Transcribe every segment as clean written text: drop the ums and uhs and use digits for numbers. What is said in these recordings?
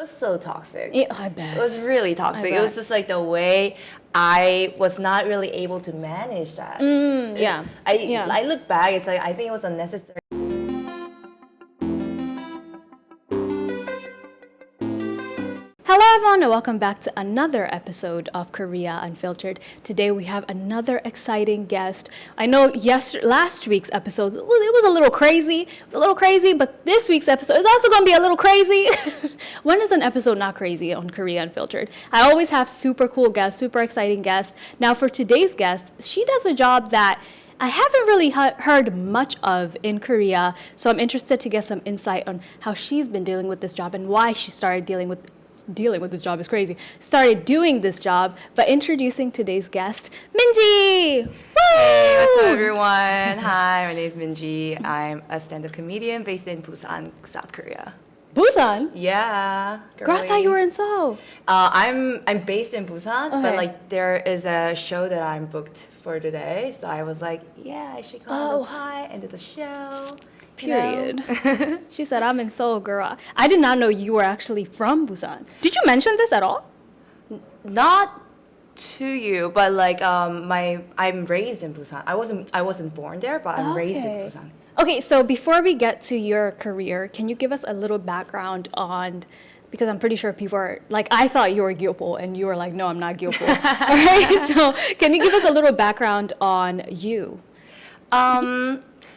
It was so toxic. Yeah, I bet. It was really toxic. It was just like the way I was not really able to manage that. I look back, it's like I think it was unnecessary. Hello everyone and welcome back to another episode of Korea Unfiltered. Today we have another exciting guest. I know last week's episode, it was a little crazy. But this week's episode is also going to be a little crazy. When is an episode not crazy on Korea Unfiltered? I always have super cool guests, super exciting guests. Now for today's guest, she does a job that I haven't really heard much of in Korea, so I'm interested to get some insight on how she's been dealing with this job and why she started dealing with this job is crazy. Started doing this job, but introducing today's guest, Minji! Woo! Hey, what's up everyone? Hi, my name is Minji. I'm a stand-up comedian based in Busan, South Korea. Busan? Yeah. Girl, I thought you were in Seoul. I'm based in Busan, Okay. but like there is a show that I'm booked for today, so I was like, yeah, I should come hi and do the show. Period. She said, I'm in Seoul, girl. I did not know you were actually from Busan. Did you mention this at all? Not to you, but like I'm raised in Busan. I wasn't born there, but I'm raised in Busan. Okay, so before we get to your career, can you give us a little background on, because I'm pretty sure people are, like, I thought you were Gyeopo, and you were like, no, I'm not Gyeopo. All right, so can you give us a little background on you?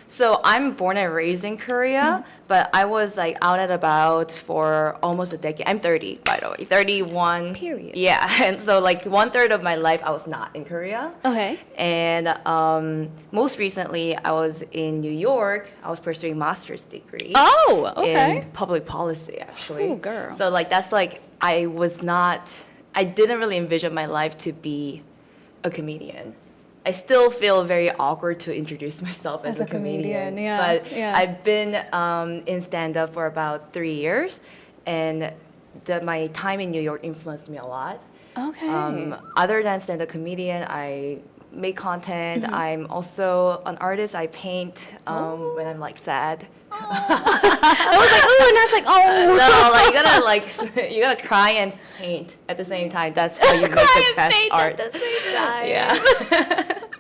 So I'm born and raised in Korea, but I was like out and about for almost a decade. I'm 30, by the way, 31. Period. Yeah, and so like 1/3 of my life I was not in Korea. Okay. And most recently I was in New York. I was pursuing master's degree. Oh, okay. In public policy, actually. Ooh, girl. So like that's like I didn't really envision my life to be a comedian. I still feel very awkward to introduce myself as a comedian. Yeah, but yeah. I've been in stand-up for about 3 years, and my time in New York influenced me a lot. Okay. Other than stand-up comedian, I make content. I'm also an artist. I paint when I'm like sad. I was like, ooh, and that's like, oh. No, like you gotta cry and paint at the same time. That's how you make the best art. At the same time. Yeah.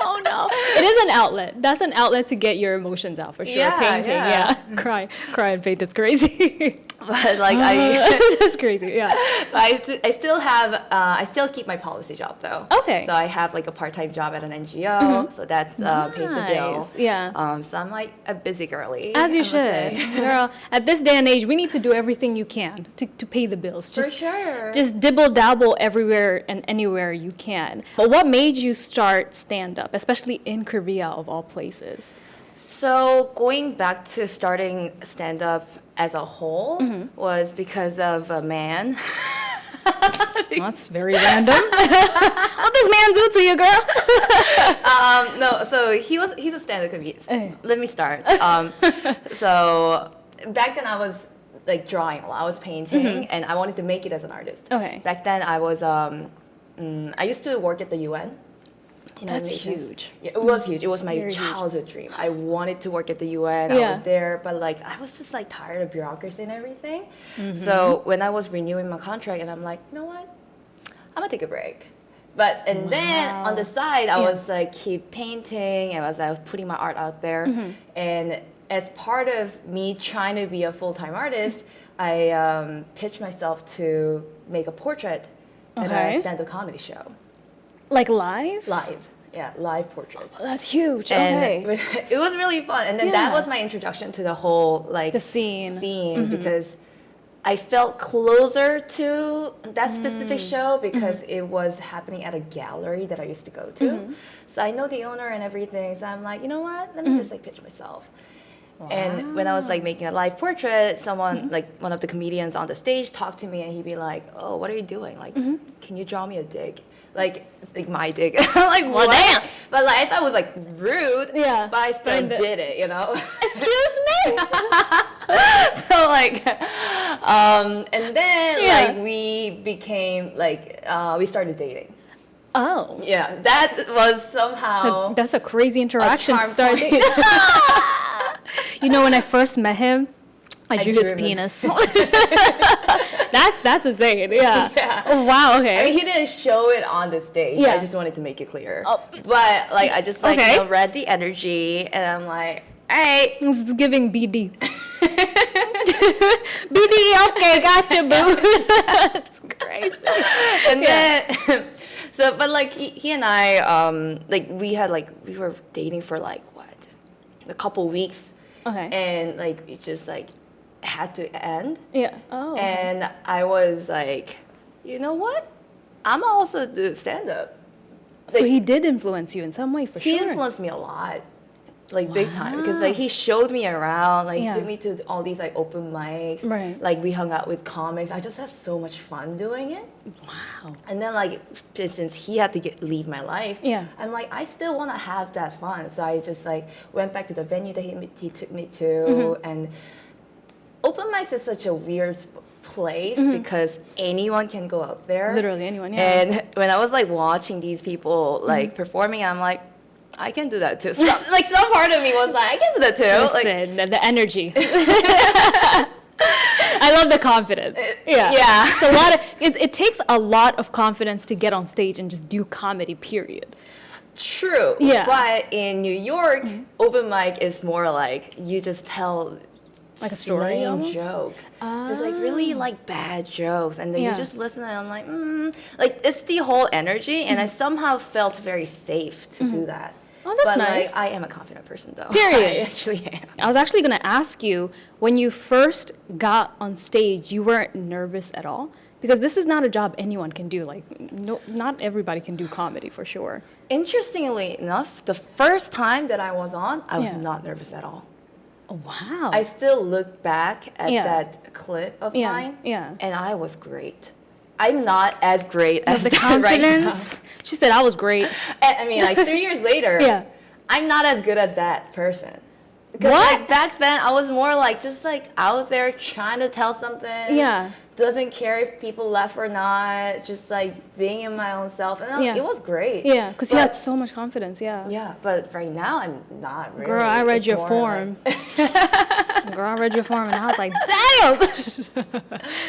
Oh no. It is an outlet. That's an outlet to get your emotions out for sure. Yeah, Painting, yeah. Cry and paint is crazy. But like That's crazy, yeah. I still keep my policy job though. Okay. So I have like a part-time job at an NGO, so that pays the bill. Nice, yeah. So I'm like a busy girly. As you I must say. should. Girl, at this day and age, we need to do everything you can to pay the bills. For sure. Just dibble-dabble everywhere and anywhere you can. But what made you start stand-up, especially in Korea of all places? So going back to starting stand-up as a whole was because of a man. That's very random. What does man do to you, girl? No, so he's a stand-up comedian. Let me start. So back then I was like drawing a lot. I was painting, and I wanted to make it as an artist. Okay. Back then I was I used to work at the UN. That's Nations. huge. Yeah, it was huge. It was my Very huge. childhood dream. I wanted to work at the UN. Yeah. I was there, but like I was just like tired of bureaucracy and everything. So when I was renewing my contract, and I'm like, you know what? I'm gonna take a break. Then on the side, I was like keep painting, and I was putting my art out there. And as part of me trying to be a full-time artist, I pitched myself to make a portrait at a stand-up comedy show. Like live? Live portrait. That's huge. And Okay. it was really fun. And then that was my introduction to the whole like The scene. because I felt closer to that specific show because it was happening at a gallery that I used to go to. So I know the owner and everything. So I'm like, you know what? Let me just like pitch myself. And when I was like making a live portrait, someone like one of the comedians on the stage talked to me, and he'd be like, "Oh, what are you doing? Like, can you draw me a dig?" Like, it's like my dig. I'm like, Well, what? damn. But like I thought it was like rude. Yeah. But I still did it, you know. Excuse me? So like, and then like we became like we started dating. Oh. Yeah, that was somehow. So that's a crazy interaction to charm start. point. You know, when I first met him, I drew his drew him penis. That's insane. Yeah. Yeah. Oh, wow. Okay. I mean, he didn't show it on the stage. Yeah. I just wanted to make it clear. Oh. But like, I just like Okay. read the energy, and I'm like, all right. This is giving BD. BD. Okay, gotcha, boo. That's crazy. And then, so but like he and I like we were dating for like what, a couple weeks, Okay. and like it just like had to end. Yeah. Oh. And I was like, you know what? I'm also do stand up. So he did influence you in some way, for He sure. influenced me a lot, like big time, because like he showed me around, like Yeah. took me to all these like open mics, Right. like we hung out with comics. I just had so much fun doing it. Wow. And then like since he had to leave my life, Yeah. I'm like I still want to have that fun. So I just like went back to the venue that he took me to, Mm-hmm. and open mics is such a weird place because anyone can go out there. Literally anyone, yeah. And when I was like watching these people like performing, I'm like, I can do that too. Like some part of me was like, I can do that too. Like, Listen, the energy. I love the confidence. Yeah. yeah. It's a lot of, it takes a lot of confidence to get on stage and just do comedy, period. True. Yeah. But in New York, open mic is more like you just tell Like a story lame almost? joke. Just like really like bad jokes. And then Yeah. you just listen and I'm like, like it's the whole energy, and I somehow felt very safe to do that. Oh, that's but nice. like I am a confident person though. Period. I actually am. I was actually going to ask you, when you first got on stage, you weren't nervous at all? Because this is not a job anyone can do. Like, no, not everybody can do comedy, for sure. Interestingly enough, the first time that I was on, I was Yeah. not nervous at all. Oh, wow. I still look back at Yeah. that clip of Yeah, mine, yeah. and I was great. I'm not as great as the that right now. confidence. She said I was great. And, I mean, like 3 years later, Yeah. I'm not as good as that person. Because What? like back then, I was more like just like out there trying to tell something. Yeah. Doesn't care if people laugh or not. Just like being in my own self, and Yeah. it was great. Yeah, because you had But- so much confidence, yeah. Yeah, but right now I'm not really. Girl, I read It's your more form. Girl, I read your form and I was like, damn!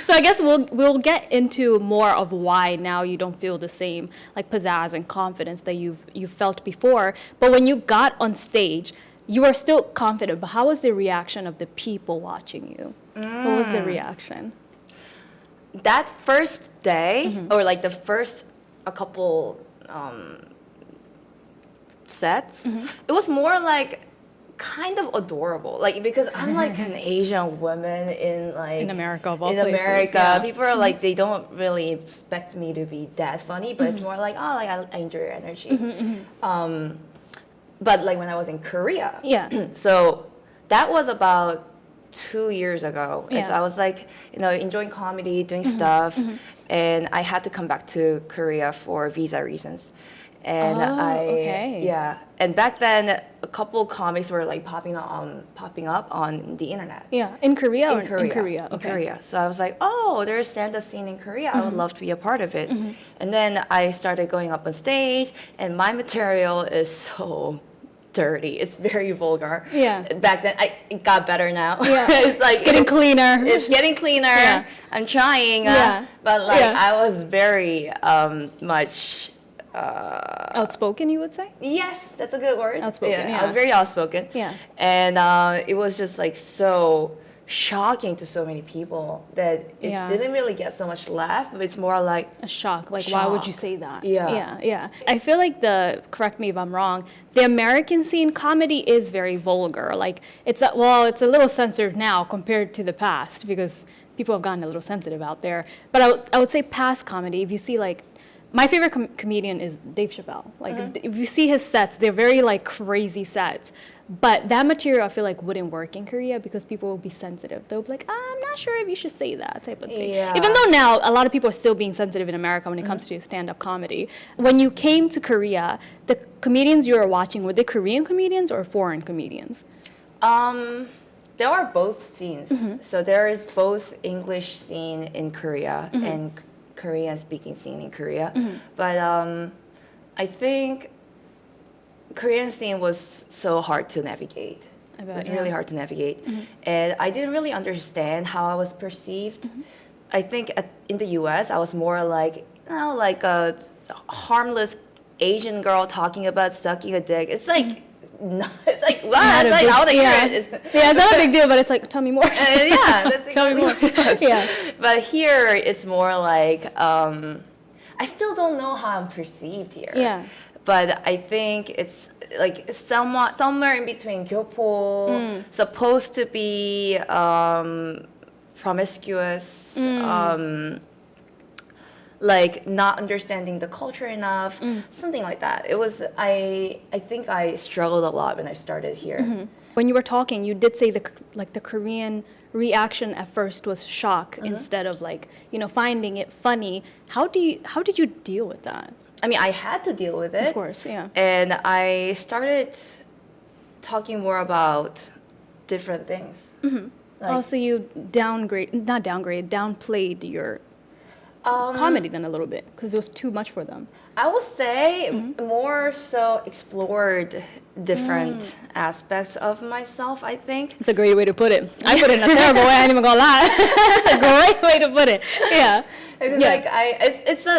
So I guess we'll get into more of why now you don't feel the same like pizzazz and confidence that you've felt before. But when you got on stage, you were still confident, but how was the reaction of the people watching you? What was the reaction? That first day, Mm-hmm. or like the first a couple sets, Mm-hmm. it was more like kind of adorable, like because I'm like an Asian woman in like In America, of all in places, America, yeah. people are like they don't really expect me to be that funny, but it's more like oh like I enjoy your energy. But like when I was in Korea, Yeah. so that was about 2 years ago. And so Yeah. I was like, you know, enjoying comedy, doing stuff. And I had to come back to Korea for visa reasons. And Oh, okay. yeah. And back then, a couple comics were like popping up on the internet. Yeah, in Korea or In Korea. in Korea? In Okay. Korea. So I was like, oh, there's a stand-up scene in Korea. I would love to be a part of it. And then I started going up on stage, and my material is so dirty. It's very vulgar. Yeah. Back then, it got better now. Yeah. it's like Getting cleaner. It's getting cleaner. Yeah. I'm trying. Yeah. But like Yeah. I was very much. Outspoken, you would say? Yes, that's a good word. Outspoken, I was yeah. very outspoken. Yeah. And it was just like so shocking to so many people that it Yeah. didn't really get so much laugh, but it's more like A shock. Like, why would you Shock. say that? Yeah. Yeah, yeah. I feel like correct me if I'm wrong, the American scene comedy is very vulgar. Like, it's a little censored now compared to the past because people have gotten a little sensitive out there. But I would say past comedy, if you see like, my favorite comedian is Dave Chappelle. Like, if you see his sets, they're very like crazy sets. But that material, I feel like, wouldn't work in Korea because people will be sensitive. They'll be like, I'm not sure if you should say that type of thing. Yeah. Even though now a lot of people are still being sensitive in America when it comes to stand-up comedy. When you came to Korea, the comedians you were watching, were they Korean comedians or foreign comedians? there are both scenes. So there is both English scene in Korea and Korean speaking scene in Korea. But I think Korean scene was so hard to navigate. I bet, It was yeah. really hard to navigate. And I didn't really understand how I was perceived I think in the U.S. I was more like, like a harmless Asian girl talking about sucking a dick. It's like, no, it's like, wow, it's like, I want to hear it. Yeah, it's not a big deal, but it's like, tell me more. Yeah, that's Tell me more. exactly Yeah. But here, it's more like, I still don't know how I'm perceived here. Yeah. But I think it's like somewhere in between Gyopo, supposed to be promiscuous, like not understanding the culture enough, something like that. It was I think I struggled a lot when I started here. When you were talking, you did say the Korean reaction at first was shock instead of like, finding it funny. How did you deal with that? I mean, I had to deal with it. Of course, yeah. And I started talking more about different things. So you downplayed your comedy then a little bit because it was too much for them. I would say more so explored different aspects of myself, I think. It's a great way to put it. I put it in a terrible way. I ain't even gonna lie. It's a great way to put it. Yeah. Because like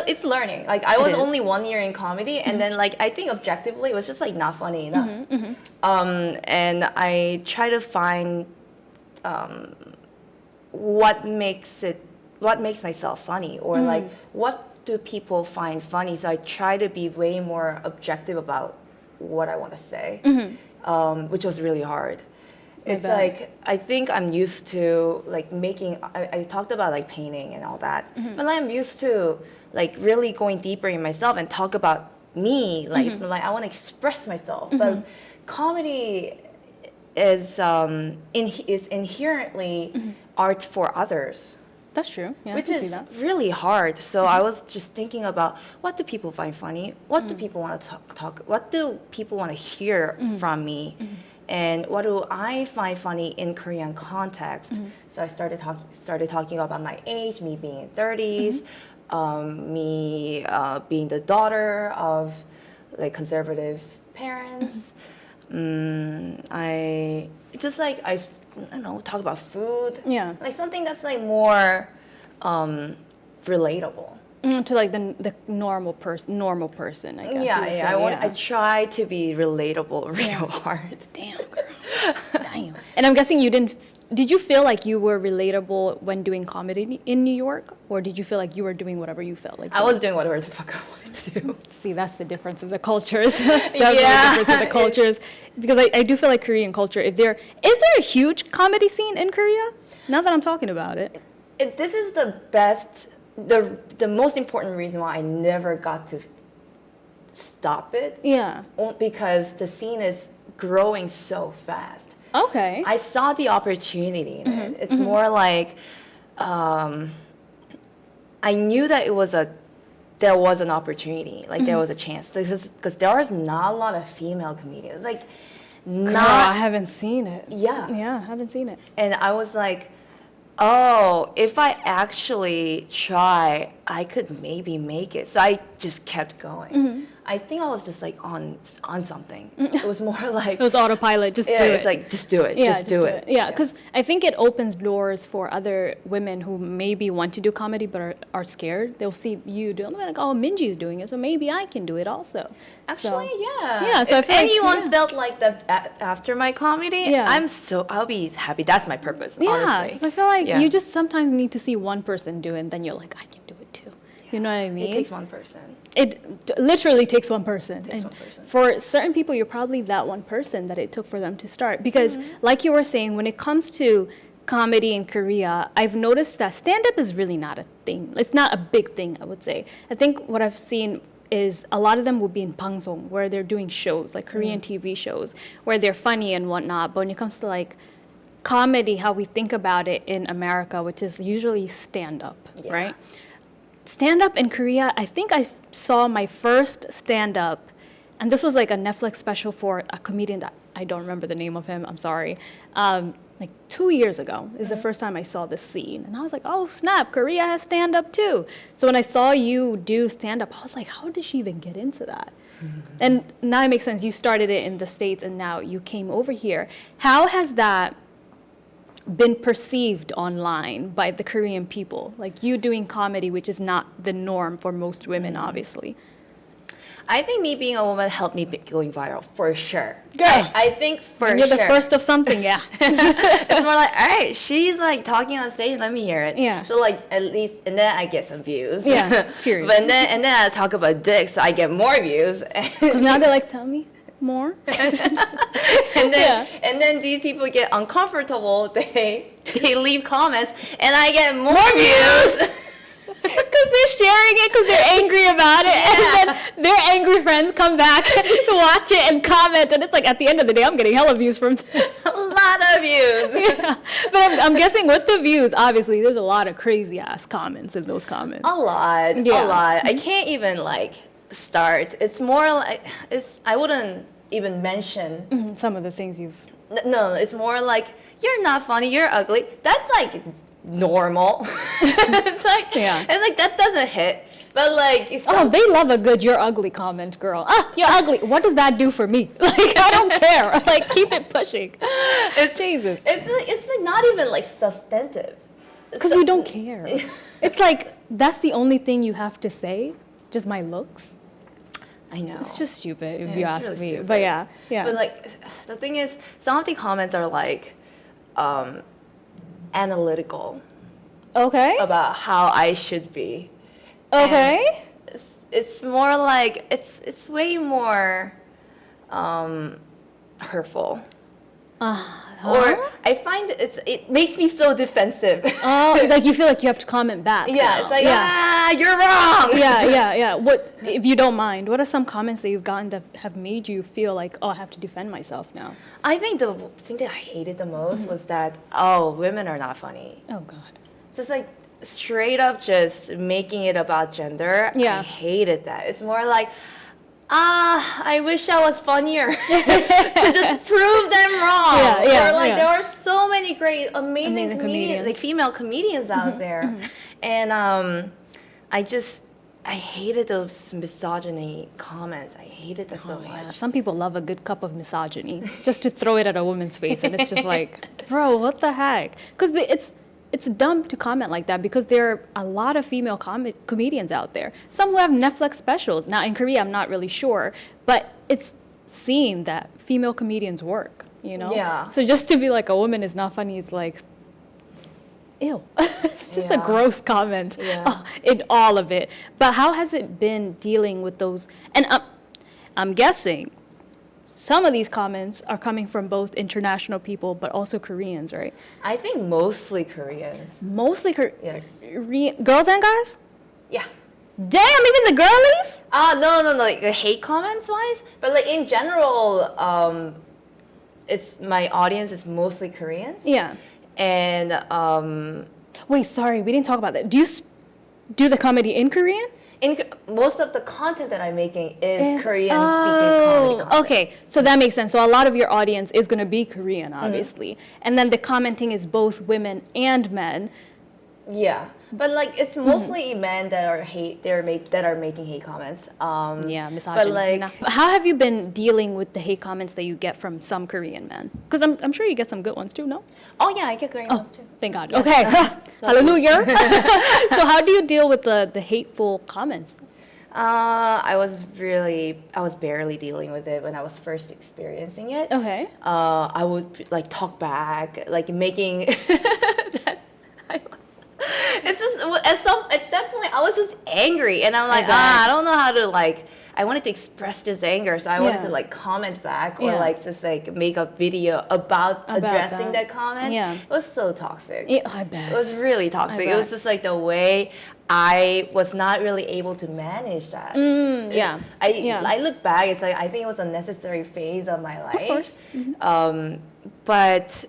it's learning. Like I was only 1 year in comedy, and then like I think objectively it was just like not funny enough. And I try to find what makes myself funny, or like what do people find funny. So I try to be way more objective about what I want to say, which was really hard. It's like, I think I'm used to like making, I talked about like painting and all that, but I'm used to like really going deeper in myself and talk about me, like, it's like I want to express myself. But comedy is inherently art for others. That's true. Yeah, Which I can see is that. really hard. So I was just thinking about, what do people find funny? What do people want to talk? What do people want to hear from me? And what do I find funny in Korean context? So I started talking about my age, me being in 30s, me being the daughter of like conservative parents. I don't know, talk about food. Yeah. Like something that's like more relatable. To like the normal person, I guess. Yeah. I try to be relatable real hard. Damn, girl. Damn. And I'm guessing did you feel like you were relatable when doing comedy in New York? Or did you feel like you were doing whatever you felt like I was doing whatever the fuck I wanted to do. See, that's the difference of the cultures. That's definitely the difference of the cultures. Because I do feel like Korean culture, is there a huge comedy scene in Korea? Now that I'm talking about it. This is the best, the most important reason why I never got to stop it. Yeah. Because the scene is growing so fast. Okay. I saw the opportunity in it. It's more like I knew that there was an opportunity, like there was a chance, because there is not a lot of female comedians. Like, Girl, I haven't seen it. Yeah. Yeah, I haven't seen it. And I was like, oh, if I actually try, I could maybe make it. So I just kept going. I think I was just like on something. It was more like, It was autopilot, just do it. it's like, just do it, Yeah, just do it. Yeah, because I think it opens doors for other women who maybe want to do comedy but are scared. They'll see you do it. They're like, oh, Minji's doing it, so maybe I can do it also. Actually, So- yeah. Yeah, so if I feel like, anyone yeah. felt like that after my comedy, Yeah. I'll be happy. That's my purpose, Yeah, honestly. because I feel like Yeah. you just sometimes need to see one person do it, and then you're like, I can do it too. You know what I mean? It takes one person. It literally takes one person. takes And one person. for certain people, you're probably that one person that it took for them to start. Because, like you were saying, when it comes to comedy in Korea, I've noticed that stand-up is really not a thing. It's not a big thing, I would say. I think what I've seen is a lot of them will be in 방송, where they're doing shows, like Korean TV shows, where they're funny and whatnot. But when it comes to like comedy, how we think about it in America, which is usually stand-up, Yeah. right? Stand-up in Korea, I think I saw my first stand-up, and this was like a Netflix special for a comedian that I don't remember the name of him, I'm sorry. Like 2 years ago is the first time I saw this scene. And I was like, oh snap, Korea has stand-up too. So when I saw you do stand-up, I was like, how did she even get into that? And now it makes sense. You started it in the States and now you came over here. How has that been perceived online by the Korean people? Like you doing comedy, which is not the norm for most women, obviously. I think me being a woman helped me going viral for sure. Girl. I think for And you're sure. the first of something, yeah. It's more like, all right, she's like talking on stage, let me hear it. Yeah. So like at least, and then I get some views. Yeah, period. But then I talk about dicks, so I get more views. Because now they're like, tell me more. And then these people get uncomfortable. They leave comments, and I get more views. Because they're sharing it because they're angry about it. And then their angry friends come back to watch it and comment. And it's like, at the end of the day, I'm getting hella views from A lot of views. yeah. But I'm guessing with the views, obviously, there's a lot of crazy ass comments in those comments. A lot. Yeah. A lot. I can't even like start. It's more like I wouldn't even mention. Some of the things you've... No, it's more like you're not funny, you're ugly. That's like normal. It's like, Yeah. and like that doesn't hit. But like, it's Oh, they love a good "you're ugly" comment, girl. Ah, you're ugly. What does that do for me? Like, I don't care. Like, keep it pushing. it's Jesus. it's like not even like substantive. Because you don't care. It's like, that's the only thing you have to say? Just my looks? I know. It's just stupid, if Yeah, you it's ask really me. stupid. But yeah, yeah. But like, the thing is, some of the comments are like analytical Okay. about how I should be. Okay. It's more like it's way more hurtful. Or I find it makes me so defensive. Oh, like you feel like you have to comment back. Yeah, now. it's like you're wrong. Yeah. What, if you don't mind, what are some comments that you've gotten that have made you feel like, oh, I have to defend myself now? I think the thing that I hated the most was that women are not funny. Oh God. Just like straight up just making it about gender. Yeah. I hated that. It's more like, I wish I was funnier to just prove them wrong. Yeah, or like yeah. there are so many great, amazing Amazing comedians, comedians. like female comedians out there, and I hated those misogyny comments. I hated that so Yeah, much. some people love a good cup of misogyny just to throw it at a woman's face, and it's just like, bro, what the heck? Because it's dumb to comment like that because there are a lot of female comedians out there. Some who have Netflix specials. Now in Korea, I'm not really sure, but it's seen that female comedians work. You know. Yeah. So just to be like a woman is not funny, it's like, ew. It's just a Yeah. gross comment Yeah. in all of it. But how has it been dealing with those? And I'm guessing some of these comments are coming from both international people, but also Koreans, right? I think mostly Koreans. Mostly Yes. girls and guys? Yeah. Damn, even the girlies? No, like hate comments wise, but like in general, it's my audience is mostly Koreans. Yeah. And Wait, sorry, we didn't talk about that. Do you do the comedy in Korean? most of the content that I'm making is Korean speaking comedy content. Okay, so that makes sense. So a lot of your audience is going to be Korean, obviously. And then the commenting is both women and men. Yeah, but like it's mostly men that are that are making hate comments. Yeah, misogyny. But like, How have you been dealing with the hate comments that you get from some Korean men? Because I'm sure you get some good ones too, no? oh yeah, I get Korean ones too. Thank God. Okay. Hallelujah. So how do you deal with the hateful comments? I was barely dealing with it when I was first experiencing it. Okay. I would like talk back, like making it's just at that point I was just angry and I'm like, bet. I don't know how to like I wanted to express this anger, so I wanted Yeah. to like comment back or Yeah. like just like make a video about addressing that. that comment. Yeah. It was so toxic. Yeah, I bet. It was really toxic. It bet. was just like the way I was not really able to manage that. yeah. I look back, it's like I think it was a necessary phase of my life. Of course. But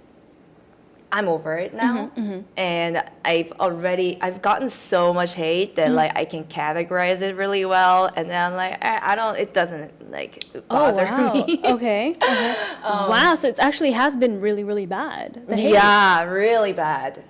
I'm over it now, and I've gotten so much hate that like I can categorize it really well, and then I'm like I don't, it doesn't like bother me. Okay. Wow. So it actually has been really, really bad. The hate. Yeah, really bad.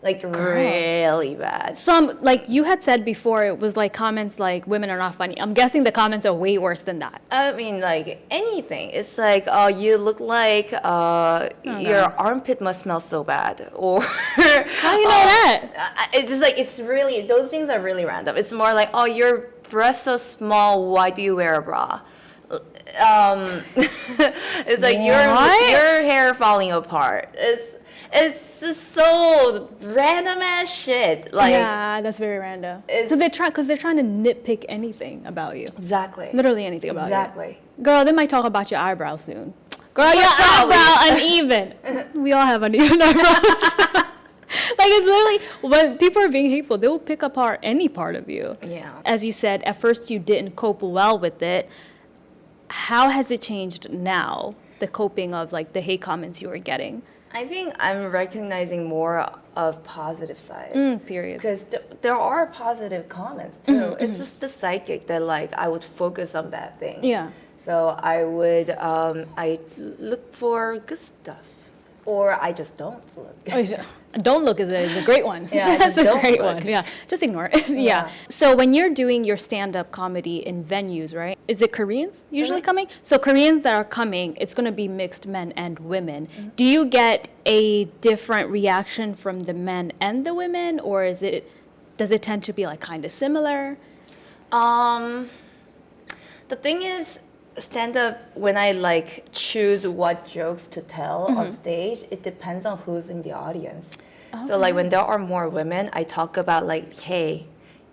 like really bad. Some, like you had said before, it was like comments like women are not funny. I'm guessing the comments are way worse than that. I mean, like anything. It's like, oh, you look like your armpit must smell so bad, or How you know that? It's just like it's really those things are really random. It's more like, oh, your breasts so small. Why do you wear a bra? It's like your hair falling apart. It's just so random ass shit. Like Yeah, that's very random. So because they're trying to nitpick anything about you. exactly, Literally anything about exactly. you. Girl, they might talk about your eyebrows soon. Girl, your Probably. eyebrow uneven. We all have uneven eyebrows. Like it's literally when people are being hateful, they will pick apart any part of you. Yeah. As you said, at first you didn't cope well with it. How has it changed now? The coping of like the hate comments you were getting. I think I'm recognizing more of positive sides. Period. Because there are positive comments too. It's just the psychic that like I would focus on bad things. Yeah. So I would I look for good stuff, or I just don't look. Oh, yeah. Don't look is a great one. Yeah, That's just a don't great look. one. Yeah, just ignore it. Yeah. Yeah. So when you're doing your stand-up comedy in venues, right? Is it Koreans usually Mm-hmm. coming? So Koreans that are coming, it's going to be mixed men and women. Mm-hmm. Do you get a different reaction from the men and the women, or does it tend to be like kind of similar? The thing is, stand up, when I like choose what jokes to tell on stage, it depends on who's in the audience. So like when there are more women, I talk about like, hey,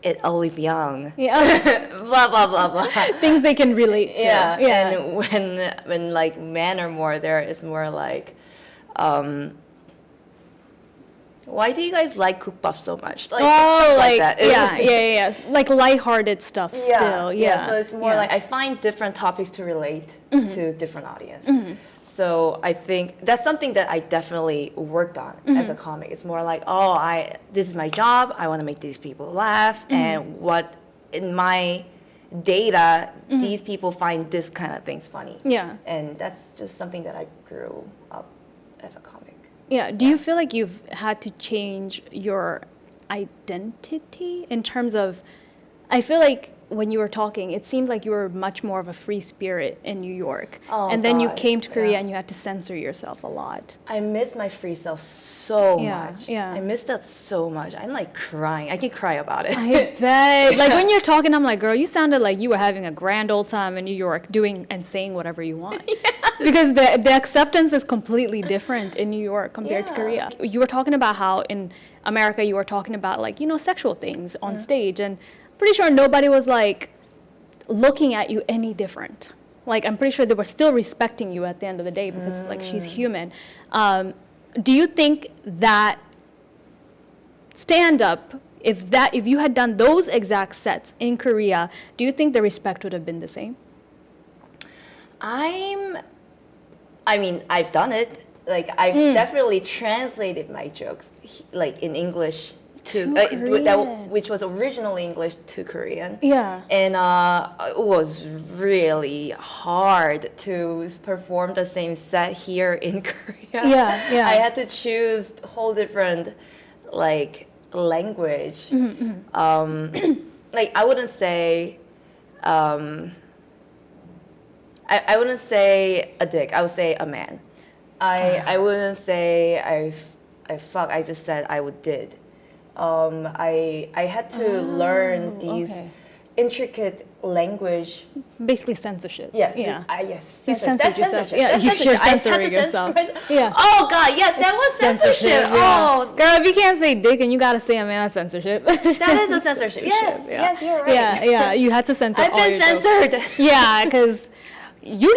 it Olive Young, Yeah. blah blah blah blah. Things they can relate to. Yeah. And when like men are more there, it's more like, why do you guys like Kookbap so much? Like, Oh, stuff like that. yeah. Like lighthearted stuff still. Yeah. So it's more Yeah. like I find different topics to relate to different audience. So I think that's something that I definitely worked on as a comic. It's more like, oh, this is my job. I want to make these people laugh, and what in my data, these people find this kind of things funny. Yeah. And that's just something that I grew up as a comic. Yeah. Do you feel like you've had to change your identity in terms of, I feel like when you were talking, it seemed like you were much more of a free spirit in New York. Oh, and then you God, came to Korea yeah. and you had to censor yourself a lot. I miss my free self so Yeah, much. yeah. I miss that so much. I'm like crying. I can cry about it. I bet. Like when you're talking, I'm like, girl, you sounded like you were having a grand old time in New York doing and saying whatever you want. Because the acceptance is completely different in New York compared to Yeah. Korea. You were talking about how in America you were talking about like, sexual things on stage, and pretty sure nobody was like looking at you any different. Like I'm pretty sure they were still respecting you at the end of the day because like she's human. Do you think that stand up, if you had done those exact sets in Korea, do you think the respect would have been the same? I mean, I've done it. Like, I've definitely translated my jokes, like in English to Korean. which was originally English to Korean. Yeah. And it was really hard to perform the same set here in Korea. Yeah, yeah. I had to choose a whole different, like, language. Like, I wouldn't say. I wouldn't say a dick. I would say a man. I wouldn't say I fuck. I just said I did. I had to learn these okay. intricate language. Basically censorship. Yes. Yeah. Yes. You Censorship. censored That's yourself. censorship. Yeah, That's you're censorship. I had to censoring censor yourself. myself. Yeah. Oh God, yes, that was censorship. Oh, Girl, if you can't say dick and you gotta say a man, that's censorship. that is a censorship. Yes. Yeah. Yes, you're right. Yeah. You had to censor I've all been your jokes. censored. Yeah, because you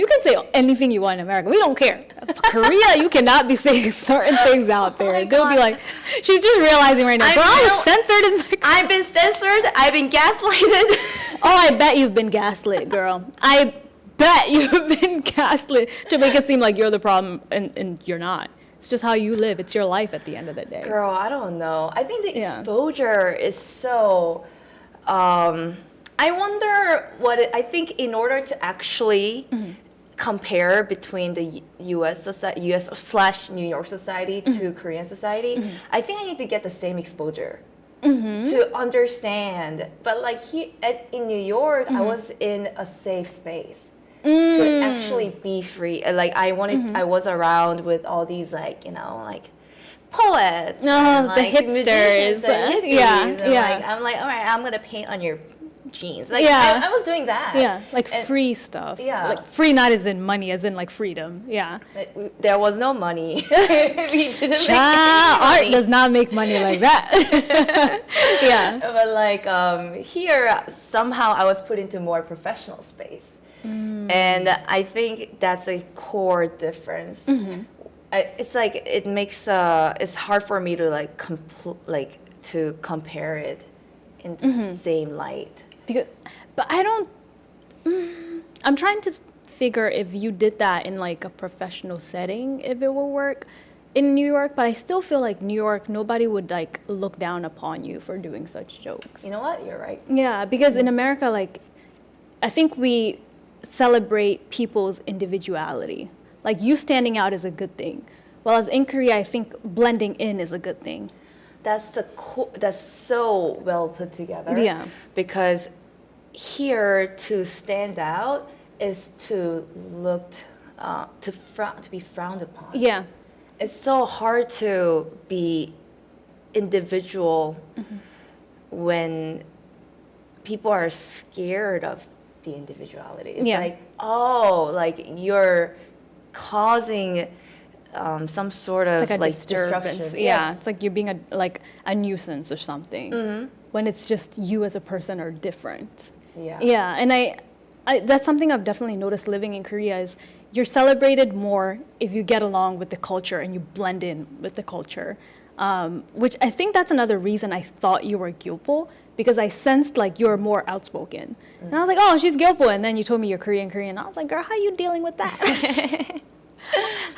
can say anything you want in America. We don't care. Korea, you cannot be saying certain things out there. my They'll be God. like, she's just realizing right now. I Bro, I was know. censored in my. I've been censored. I've been gaslighted. Oh, I bet you've been gaslit, girl. I bet you've been gaslit to make it seem like you're the problem, and you're not. It's just how you live. It's your life at the end of the day. Girl, I don't know. I think the Yeah. exposure is so. I wonder I think in order to actually compare between the U.S. society, U.S. / New York society to Korean society, I think I need to get the same exposure to understand. But like in New York, I was in a safe space to actually be free. Like I was around with all these like like poets, and, the like, musicians hipsters. and hippies, Yeah, and, yeah. Like, I'm like, all right, I'm gonna paint on your jeans. Like Yeah. I was doing that. Yeah, like And free stuff. yeah. Like free not as in money, as in like freedom. Yeah. there was no money. We didn't make any Art money. does not make money like that. Yeah. But like here, somehow I was put into more professional space, and I think that's a core difference. It's like it makes it's hard for me to like to compare it in the same light. But I don't. I'm trying to figure if you did that in like a professional setting, if it will work in New York. But I still feel like New York, nobody would like look down upon you for doing such jokes. You know what? You're right. Yeah, because in America, like, I think we celebrate people's individuality. Like, you standing out is a good thing. Whereas in Korea, I think blending in is a good thing. That's so well put together. Yeah. Because here to stand out is to be frowned upon. Yeah. It's so hard to be individual when people are scared of the individuality. It's Yeah. like, oh, like you're causing some sort of It's like a disturbance. disruption. Yeah, Yes. it's like you're being a nuisance or something. When it's just you as a person are different. Yeah. Yeah, and I that's something I've definitely noticed living in Korea is you're celebrated more if you get along with the culture and you blend in with the culture. Which I think that's another reason I thought you were Gyopo, because I sensed like you're more outspoken. And I was like, oh, she's Gyopo. And then you told me you're Korean. I was like, girl, how you dealing with that?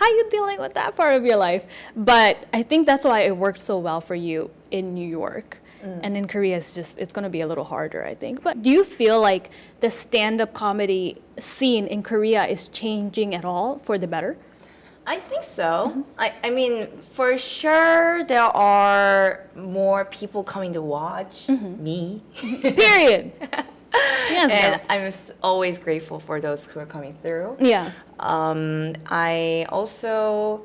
How you dealing with that part of your life? But I think that's why it worked so well for you in New York. And in Korea, it's going to be a little harder, I think. But do you feel like the stand-up comedy scene in Korea is changing at all for the better? I think so. I mean, for sure, there are more people coming to watch me. Period. Yes, And girl. I'm always grateful for those who are coming through. Yeah. I also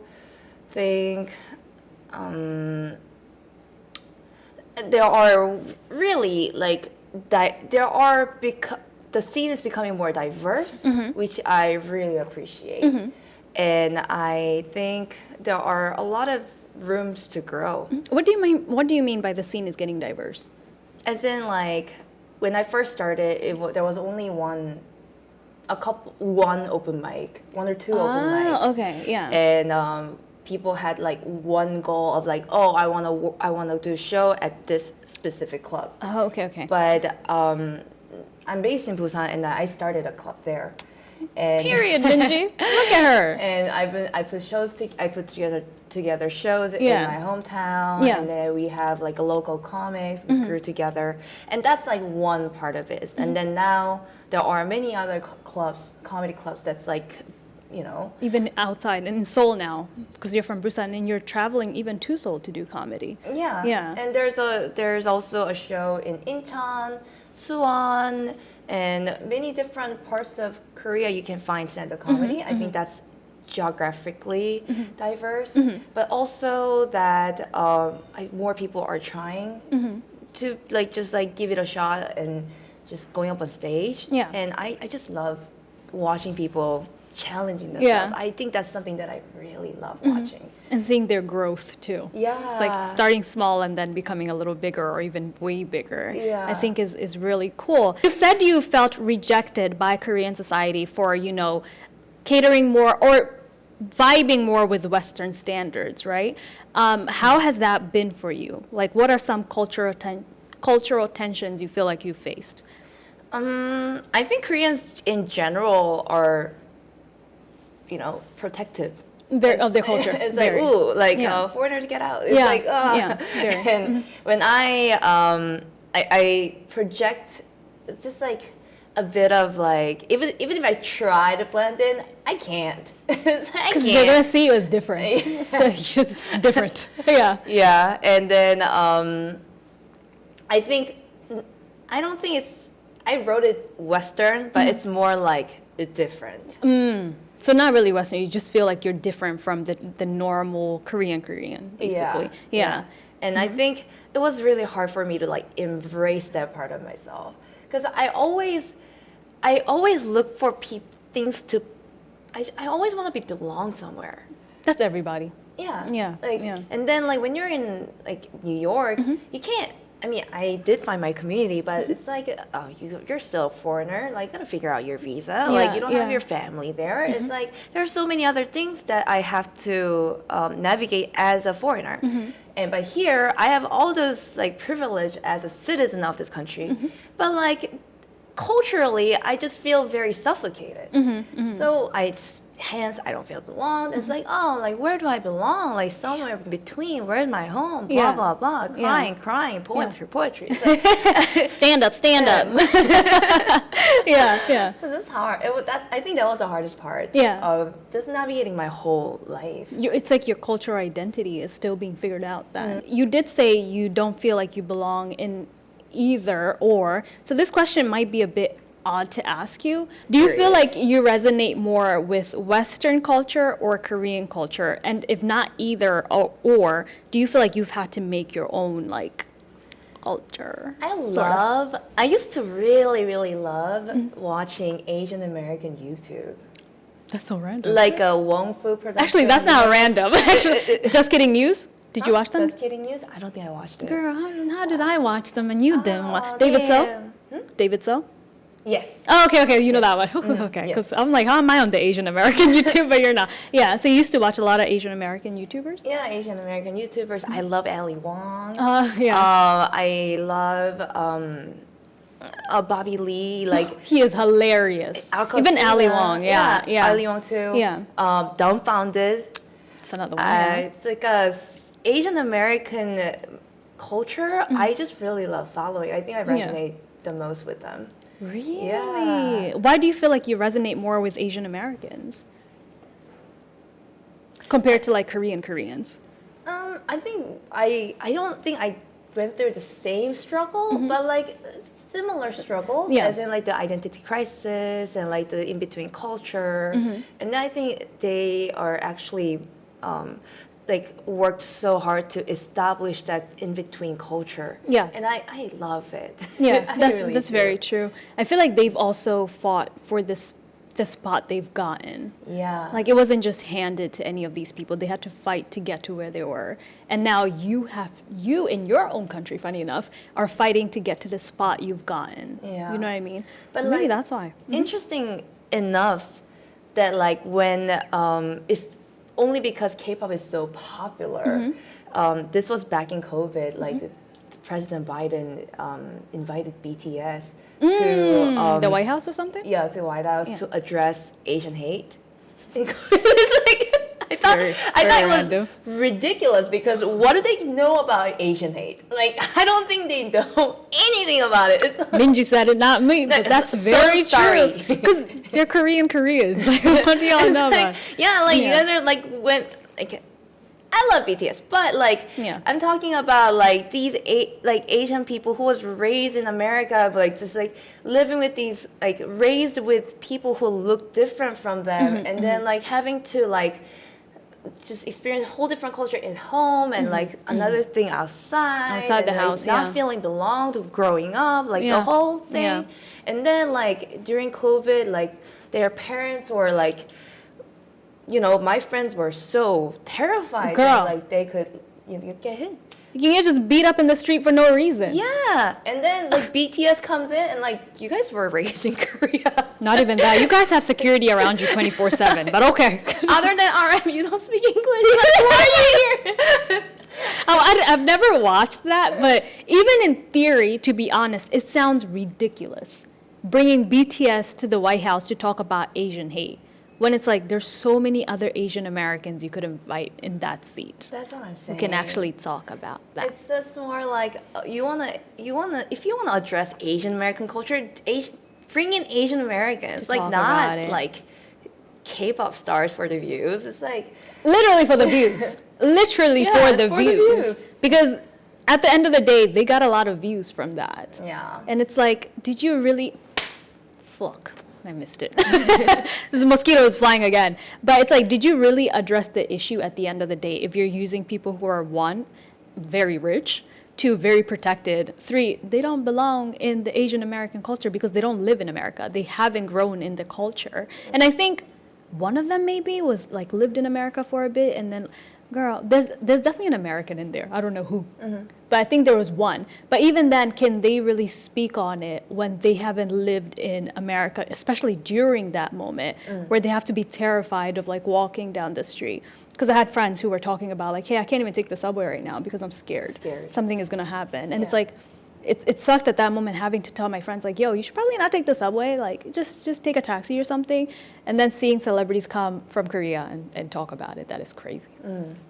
think there are really like the scene is becoming more diverse, which I really appreciate. And I think there are a lot of rooms to grow. What do you mean by the scene is getting diverse? As in, like, when I first started, there was only one open mic, one or two open mics. Okay, yeah. And people had like one goal of like, oh, I wanna do a show at this specific club. Oh, okay. But I'm based in Busan, and I started a club there. And Period, Minji. Look at her. And I put together shows Yeah. in my hometown, Yeah. and then we have like a local comics. We grew together, and that's like one part of it. And then now there are many other comedy clubs that's like, Even outside in Seoul now, because you're from Busan and you're traveling even to Seoul to do comedy. yeah. Yeah. And there's also a show in Incheon, Suwon, and many different parts of Korea you can find stand-up comedy. I think that's geographically diverse, but also that more people are trying to just give it a shot and just going up on stage. Yeah. And I just love watching people challenging themselves. Yeah. I think that's something that I really love watching. And seeing their growth too. Yeah. It's like starting small and then becoming a little bigger or even way bigger. Yeah. I think is really cool. You said you felt rejected by Korean society for, catering more or vibing more with Western standards, right? How has that been for you? Like, what are some cultural tensions you feel like you faced? I think Koreans in general are, protective. Of their culture. It's Very. like, ooh, like Yeah. foreigners get out. It's Yeah, like, yeah, very. And when I project, it's just like a bit of like, even if I try to blend in, I can't. I Because can't. they're gonna see you as different. It's just different. Yeah. Yeah, and then I think I don't think it's. I wrote it Western, but it's more like different. So not really Western. You just feel like you're different from the normal Korean, basically. Yeah. And I think it was really hard for me to like embrace that part of myself because I always look for things to. I always want to belong somewhere. That's everybody. Yeah. Yeah, Like, yeah. and then like when you're in like New York, you can't. I mean, I did find my community, but it's like, oh, you're still a foreigner. Like, gotta figure out your visa. Like, you don't have your family there. It's like there are so many other things that I have to navigate as a foreigner. And but here, I have all those like privilege as a citizen of this country, but like culturally, I just feel very suffocated. So hence I don't feel belonged. It's like, oh, like where do I belong? Like somewhere in between. Where's my home? Blah blah blah. Crying, poetry. It's like, Stand up. Yeah. so that's hard. I think that was the hardest part. Yeah. Of just navigating my whole life. It's like your cultural identity is still being figured out. That you did say you don't feel like you belong in either or. So this question might be a bit odd to ask you. Do you feel like you resonate more with Western culture or Korean culture? And if not either or, do you feel like you've had to make your own like culture? I used to really love watching Asian American YouTube. That's so random. Like a Wong Fu production. Actually, that's not random. Actually, Just Kidding News. Did you watch them? Just Kidding News? I don't think I watched it. Girl, how did I watch them and you didn't watch? David So? David So? Yes. Oh, okay, you know that one. Okay, because I'm like, how am I on the Asian American YouTube, but you're not. Yeah, so you used to watch a lot of Asian American YouTubers? Yeah, Asian American YouTubers. I love Ali Wong. Yeah. I love Bobby Lee. Like He is hilarious. Even Ali Wong, yeah. Ali Wong too. Yeah. Dumbfounded. It's another one. Yeah. It's like Asian American culture. I just really love following. I think I resonate the most with them. Really? Yeah. Why do you feel like you resonate more with Asian Americans compared to like Koreans? I think I don't think I went through the same struggle, but like similar struggles, as in like the identity crisis and like the in between culture, and I think they are actually like worked so hard to establish that in between culture. Yeah. And I love it. Yeah, that's very true. I feel like they've also fought for the spot they've gotten. Yeah. Like it wasn't just handed to any of these people. They had to fight to get to where they were. And now you in your own country, funny enough, are fighting to get to the spot you've gotten. Yeah. You know what I mean? But so maybe that's why. Interesting enough that like when it's only because K-pop is so popular. This was back in COVID. Like President Biden invited BTS to the White House or something? Yeah, to White House to address Asian hate. It's like I thought it was ridiculous because what do they know about Asian hate? Like I don't think they know anything about it. It's Minji said it, not me, but that's very true. Because they're Koreans. Like, what do y'all know about? Yeah, like you guys are like when like I love BTS, but like I'm talking about like these Asian people who was raised in America, but like just like living with these like raised with people who look different from them, and then like having to like just experience a whole different culture at home and like another thing outside the and, house, not feeling belonged, growing up, like the whole thing, and then like during COVID, like their parents were like. You know, my friends were so terrified that like they could get hit. You can get just beat up in the street for no reason. Yeah, and then like BTS comes in and like you guys were raised in Korea. Not even that. You guys have security around you 24/7, but okay. Other than RM, you don't speak English. Like, why are you here? I've never watched that, but even in theory, to be honest, it sounds ridiculous. Bringing BTS to the White House to talk about Asian hate. When it's like there's so many other Asian Americans you could invite in that seat. That's what I'm saying. We can actually talk about that. It's just more like if you wanna address Asian American culture, freaking Asian Americans, To like talk not about it. like K-pop stars for the views. It's like Literally for the views. Literally Yeah, for it's the for the views. views. Because at the end of the day, they got a lot of views from that. yeah. And it's like, did you really? Fuck, I missed it. This mosquito is flying again. But it's like, did you really address the issue at the end of the day if you're using people who are, one, very rich, two, very protected, three, they don't belong in the Asian American culture because they don't live in America. They haven't grown in the culture. And I think one of them maybe was like lived in America for a bit, and then, girl, there's definitely an American in there. I don't know who, but I think there was one. But even then, can they really speak on it when they haven't lived in America, especially during that moment where they have to be terrified of like walking down the street? Because I had friends who were talking about like, hey, I can't even take the subway right now because I'm scared. Something is gonna happen, and it's like. It sucked at that moment having to tell my friends like, yo, you should probably not take the subway, like just take a taxi or something. And then seeing celebrities come from Korea and talk about it, that is crazy.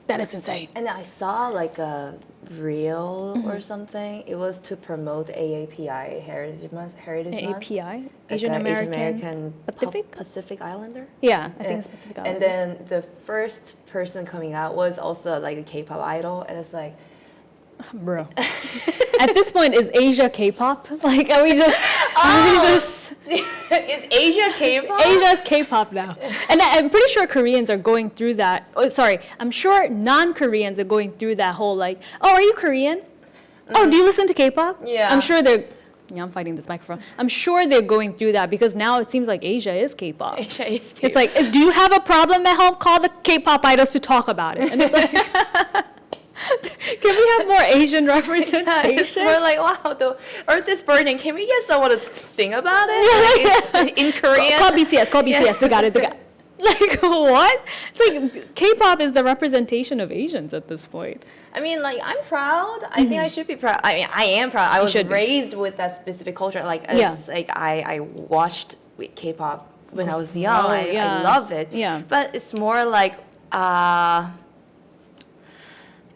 That is insane. And I saw like a reel or something. It was to promote AAPI Heritage Month. API, Like Asian a American Pacific? Pacific? Pacific Islander. Yeah, I think it's Pacific Islanders. And then the first person coming out was also like a K-pop idol, and it's like, Bro. At this point, is Asia K-pop? Like, are we just... is Asia K-pop? Asia's K-pop now. And I'm pretty sure Koreans are going through that. Oh, sorry. I'm sure non-Koreans are going through that whole like, oh, are you Korean? Oh, do you listen to K-pop? Yeah. I'm sure they're... Yeah, I'm fighting this microphone. I'm sure they're going through that because now it seems like Asia is K-pop. Asia is K-pop. It's like, do you have a problem at home? Call the K-pop idols to talk about it. And it's like... Can we have more Asian representation? It's more like, wow, the earth is burning. Can we get someone to sing about it? Like, in Korean? Call BTS, call BTS. They got it, they got it. Like, what? It's like, K-pop is the representation of Asians at this point. I mean, like, I'm proud. I think I should be proud. I mean, I am proud. I was should be. raised with that specific culture. Like, as, like I watched with K-pop when I was young. I love it. Yeah. But it's more like,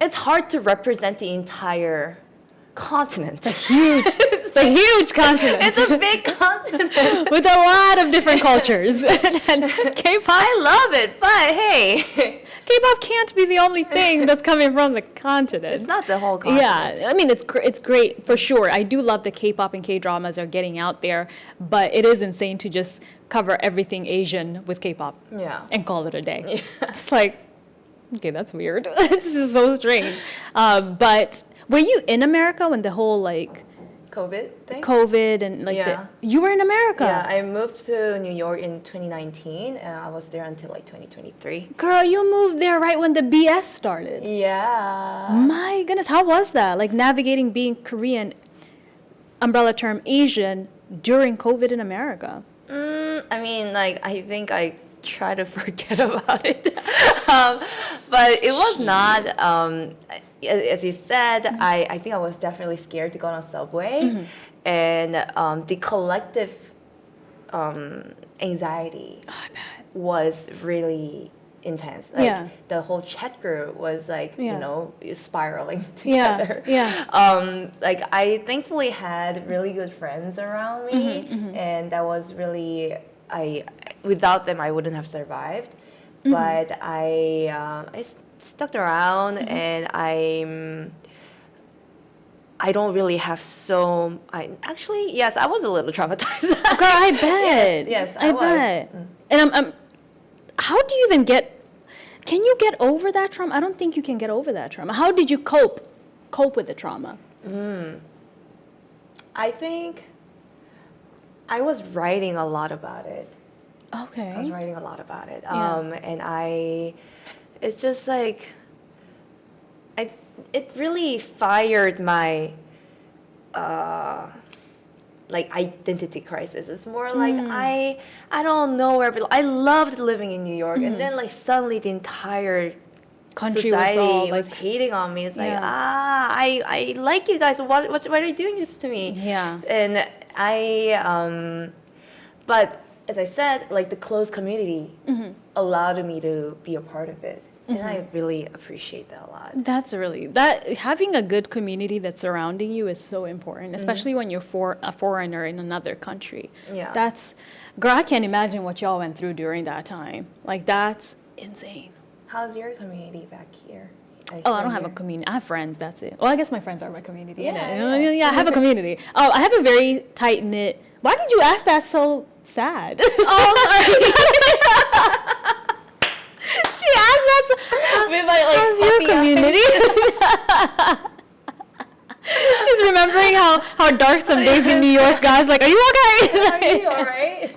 it's hard to represent the entire continent. Huge. It's a huge continent. It's a big continent. With a lot of different cultures. And K-pop, I love it, but hey, K-pop can't be the only thing that's coming from the continent. it's not the whole continent. Yeah, I mean, it's great for sure. I do love that K-pop and K-dramas are getting out there, but it is insane to just cover everything Asian with K-pop Yeah. and call it a day. It's like, okay, that's weird. It's just so strange. But were you in America when the whole like COVID thing? COVID and like Yeah. you were in America? Yeah, I moved to New York in 2019, and I was there until like 2023. Girl, you moved there right when the BS started. Yeah. My goodness, how was that? Like navigating being Korean, umbrella term Asian, during COVID in America? I mean, like, I think I try to forget about it. But it was not, as you said, I think I was definitely scared to go on a subway. And the collective anxiety was really intense. Like, Yeah. the whole chat group was like, Yeah. you know, spiraling Yeah, together. yeah. Like, I thankfully had really good friends around me, and that was really, without them I wouldn't have survived. But I stuck around, and I don't really have yes, I was a little traumatized. Girl, I bet. Yes, I was. bet. And I'm how do you even can you get over that trauma? I don't think you can get over that trauma. How did you cope with the trauma? I think I was writing a lot about it. Okay. I was writing a lot about it. Yeah. And it's just like, it really fired my, like, identity crisis. It's more like, I don't know where, I loved living in New York, and then like suddenly the entire Country society was all was like, hating on me. It's like, Yeah. I like you guys. Why are you doing this to me? Yeah. And but as I said, like, the close community allowed me to be a part of it. And I really appreciate that a lot. That's really that having a good community that's surrounding you is so important, especially when you're a foreigner in another country. Yeah. That's girl, I can't imagine what y'all went through during that time. Like that's insane. How's your community back here? Like, Oh, I don't from have a here? community. I have friends. That's it. Well, I guess my friends are my community. Yeah, Yeah, I have a community. Oh, I have a very tight knit. Why did you ask that so sad? She asked that. With my like How's your puppy community? She's remembering how dark some days in New York, guys. Like, are you okay? Are you alright?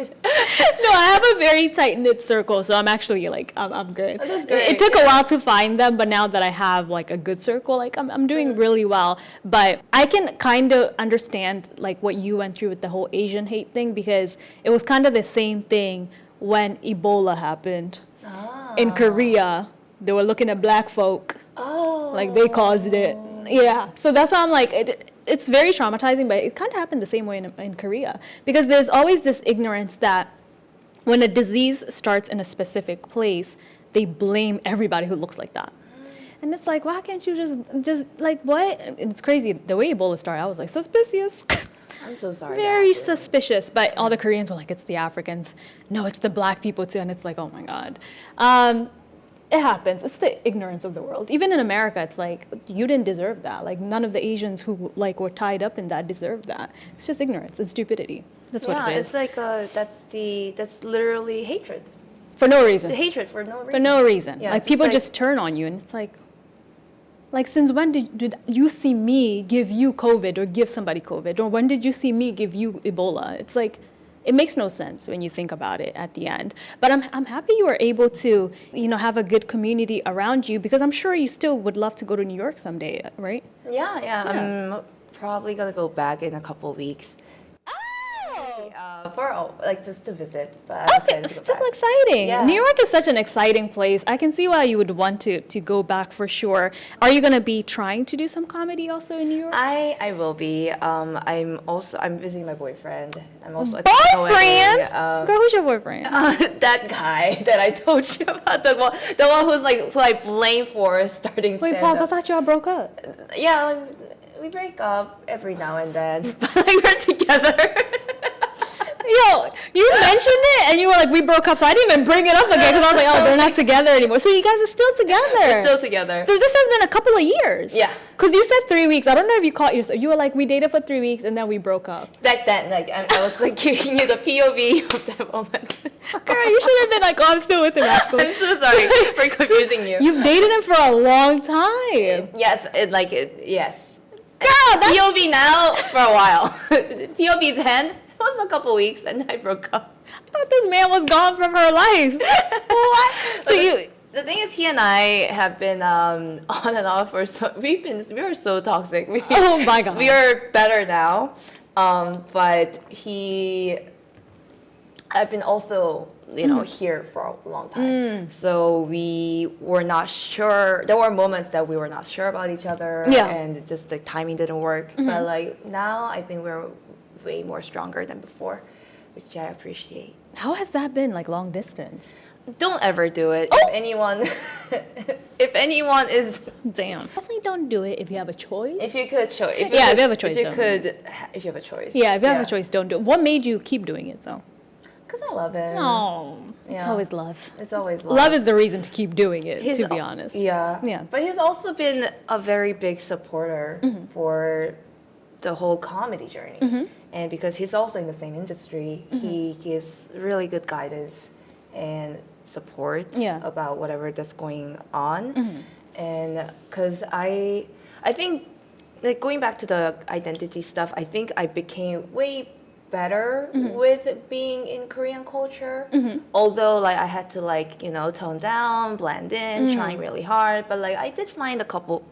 No, I have a very tight knit circle, so I'm actually like I'm good. Oh, that's It great. took a while to find them, but now that I have like a good circle, like I'm doing really well. But I can kind of understand like what you went through with the whole Asian hate thing, because it was kind of the same thing when Ebola happened in Korea. They were looking at black folk Oh. like they caused it. Yeah, so that's why I'm like it's very traumatizing, but it kind of happened the same way in Korea, because there's always this ignorance that when a disease starts in a specific place, they blame everybody who looks like that. And it's like, why can't you just like what? It's crazy the way Ebola started. I was like suspicious. I'm so sorry. Very suspicious, but all the Koreans were like, it's the Africans. No, it's the black people too, and it's like, oh my God. It happens. It's the ignorance of the world. Even in America, it's like, you didn't deserve that. Like, none of the Asians who like were tied up in that deserved that. It's just ignorance and stupidity. That's what it is. It's like that's literally hatred. For no reason. Hatred for no reason. For no reason. Yeah, like, it's people like- just turn on you, and it's like, since when did you see me give you COVID or give somebody COVID? Or when did you see me give you Ebola? It's like, it makes no sense when you think about it at the end. But I'm happy you were able to, have a good community around you, because I'm sure you still would love to go to New York someday, right? Yeah. I'm probably gonna go back in a couple of weeks. Just to visit. But I'm Okay, excited to go still back. exciting. Yeah. New York is such an exciting place. I can see why you would want to go back for sure. Are you going to be trying to do some comedy also in New York? I will be. I'm visiting my boyfriend. I'm also at Boyfriend? the Girl, who's your boyfriend? that guy that I told you about, the one who I blame for starting Wait, stand-up. pause. I thought y'all broke up. Yeah, we break up every now and then, but we're together. Yo, you mentioned it and you were like, we broke up, so I didn't even bring it up again because I was like, oh, they're not together anymore. So you guys are still together. We're still together. So this has been a couple of years. Yeah. Because you said 3 weeks. I don't know if you caught yourself. You were like, we dated for 3 weeks and then we broke up. Back then, I was giving you the POV of that moment. Girl, you should have been like, oh, I'm still with him actually. I'm so sorry for confusing you. You've dated him for a long time. Yes, yes. Girl, that's... POV now for a while. POV then it was a couple weeks and I broke up. I thought this man was gone from her life. What? So the thing is, he and I have been on and off for we are so toxic. Oh my God. We are better now, but I've been also here for a long time, so we were not sure. There were moments that we were not sure about each other, and just the timing didn't work. But like now, I think we're way more stronger than before, which I appreciate. how has that been, like long distance? Don't ever do it. Oh! If anyone is, Damn. Definitely don't do it if you have a choice. if you could show, if Yeah, if you have a choice, if you don't. could, if you have a choice. Yeah, if you have a choice, don't do it. What made you keep doing it though? Because I love him. Oh, it's Yeah. always love. It's always love. Love is the reason to keep doing it, He's to be al- honest. Yeah. Yeah. But he's also been a very big supporter for the whole comedy journey. And because he's also in the same industry, he gives really good guidance and support about whatever that's going on. And because I think, like going back to the identity stuff, I think I became way better with being in Korean culture. Although like I had to tone down, blend in, trying really hard. But like I did find a couple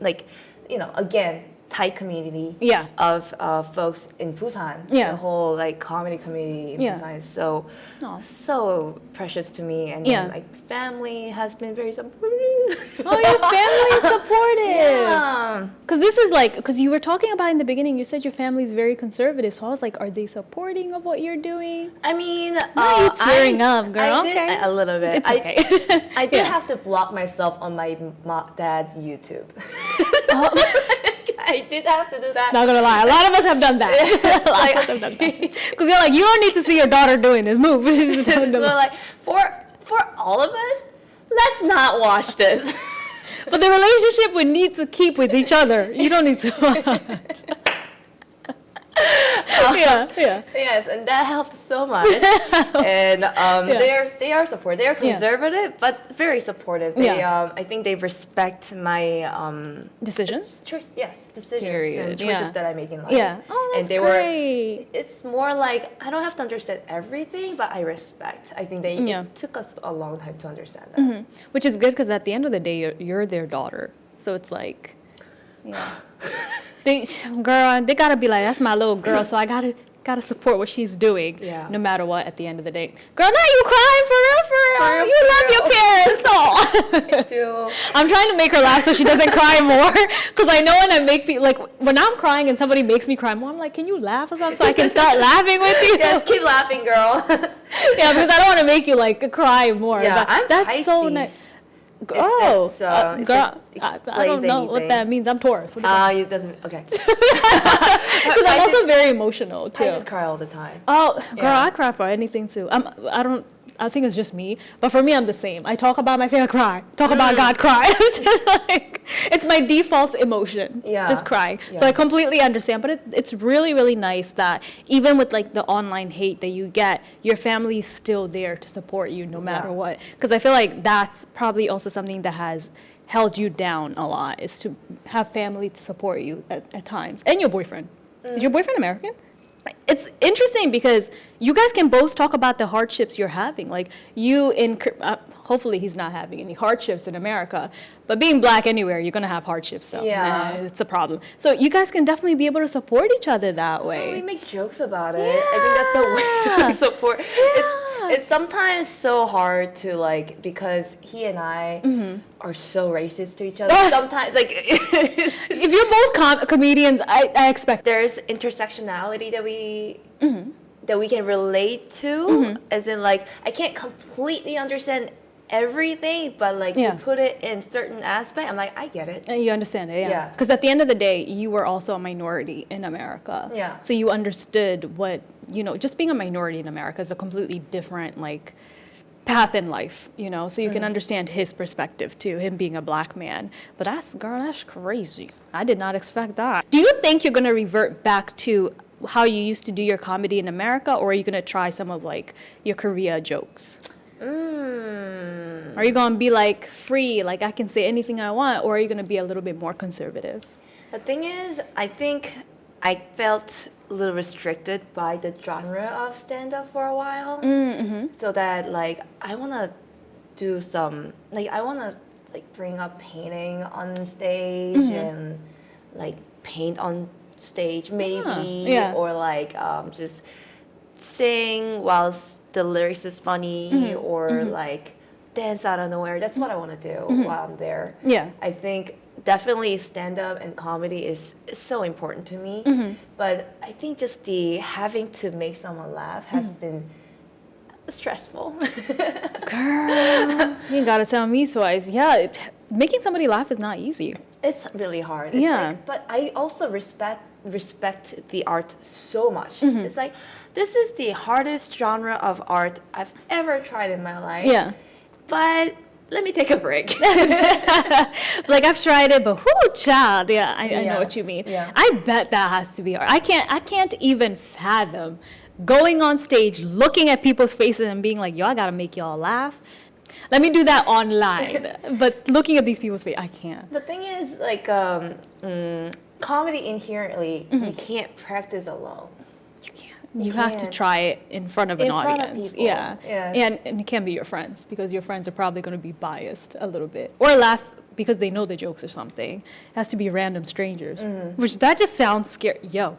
again, tight community Yeah. of folks in Busan. Yeah. The whole like comedy community in Yeah. Busan is so Aw. so precious to me, and Yeah. then, like family has been very supportive. Oh, your family is supportive. Yeah. Because this is like, because you were talking about in the beginning, you said your family is very conservative. So I was like, are they supporting of what you're doing? I mean, Why are you tearing up, girl? I did, Okay. a little bit. It's okay. I did Yeah. have to block myself on my dad's YouTube. I did have to do that. Not gonna lie, a lot of us have done that. A lot of us have done that. Because you're like, you don't need to see your daughter doing this. Move. So like for all of us, let's not watch this. But the relationship we need to keep with each other. You don't need to. Yeah. Yes, and that helped so much. And they are supportive. They are conservative, but very supportive. They Yeah. I think they respect my Decisions? decisions Period, and choices yeah. that I make in life. Yeah. Oh, that's and they great. it's more like I don't have to understand everything, but I respect. I think Yeah. it took us a long time to understand that. Which is good because at the end of the day, you're their daughter. So it's like, yeah. They gotta be like, that's my little girl, so I gotta support what she's doing, Yeah. no matter what. At the end of the day, girl, now you crying for real. real, You for love real. your parents, all. Do I'm trying to make her laugh so she doesn't cry more, because I know when I make people like when I'm crying and somebody makes me cry more, I'm like, can you laugh or something so I can start laughing with you? yes, keep laughing, girl. Yeah, because I don't want to make you like cry more. Yeah, but I'm that's so Pisces. nice. Oh, if girl, that I don't know what that means. I'm Taurus. What do you it doesn't. Okay. Because I'm also very emotional too. I just cry all the time. Oh, girl, Yeah. I cry for anything too. I think it's just me, but for me, I'm the same. I talk about my favorite, cry. Talk about God, cry. It's just like it's my default emotion. Yeah. Just crying. So Yeah. I completely understand, but it's really, really nice that even with like the online hate that you get, your family is still there to support you no matter Yeah. what. Because I feel like that's probably also something that has held you down a lot, is to have family to support you at times, and your boyfriend. Is your boyfriend American? It's interesting because you guys can both talk about the hardships you're having. Like you hopefully he's not having any hardships in America, but being black anywhere, you're gonna have hardships. So Yeah. it's a problem. So you guys can definitely be able to support each other that We way. make jokes about it. I think that's the way to support. It's sometimes so hard to like because he and I are so racist to each other. Sometimes like If you're both comedians, I expect there's intersectionality that we can relate to, as in like I can't completely understand everything, but like Yeah. you put it in certain aspect, I'm like I get it. You understand it, yeah. Yeah. Because at the end of the day, you were also a minority in America. Yeah. So you understood what, just being a minority in America is a completely different, like, path in life, So you can understand his perspective, too, him being a black man. But that's crazy. I did not expect that. Do you think you're going to revert back to how you used to do your comedy in America, or are you going to try some of, like, your Korea jokes? Are you going to be like free, like I can say anything I want, or are you going to be a little bit more conservative? The thing is, I think I felt a little restricted by the genre of stand-up for a while. So that like I want to do some, like I want to like bring up painting on stage and like paint on stage maybe, yeah. or like just sing whilst the lyrics is funny, or like dance out of nowhere. That's what I want to do while I'm there. Yeah. I think definitely stand-up and comedy is so important to me, but I think just the having to make someone laugh has been stressful. Girl, you gotta tell me twice. Yeah, making somebody laugh is not easy. It's really hard. It's Yeah. like, but I also respect the art so much. It's like this is the hardest genre of art I've ever tried in my life. Yeah. But let me take a break. Like I've tried it, but whoo, child. Yeah, I know Yeah. what you mean. Yeah. I bet that has to be hard. I can't even fathom going on stage, looking at people's faces and being like, yo, I gotta make y'all laugh. Let me do that online. But looking at these people's faces, I can't. The thing is, like, comedy inherently, you can't practice alone. You can't. You have to can't. try it in front of an In front of audience. people. Yeah. Yes. And it can be your friends, because your friends are probably going to be biased a little bit or laugh because they know the jokes or something. It has to be random strangers, which that just sounds scary. Yo,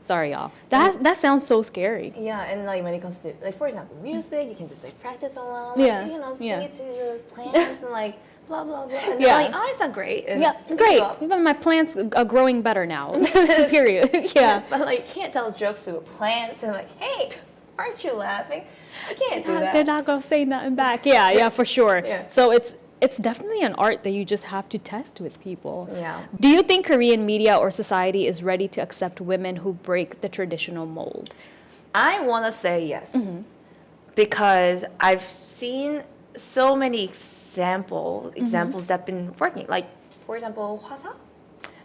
sorry y'all. That sounds so scary. Yeah, and like when it comes to like for example music, you can just like practice alone. Yeah, Like, you know, sing yeah. it to your plants and like blah blah blah. And Yeah. they're like, oh, it sounds great. And Yeah, you great. go up. Even my plants are growing better now. Period. Yeah. But like you can't tell jokes to plants and like, hey, aren't you laughing? I can't do that. They're not gonna say nothing back. Yeah, for sure. Yeah. So it's definitely an art that you just have to test with people. Yeah. Do you think Korean media or society is ready to accept women who break the traditional mold? I want to say yes, because I've seen so many examples that have been working. Like, for example, Hwasa.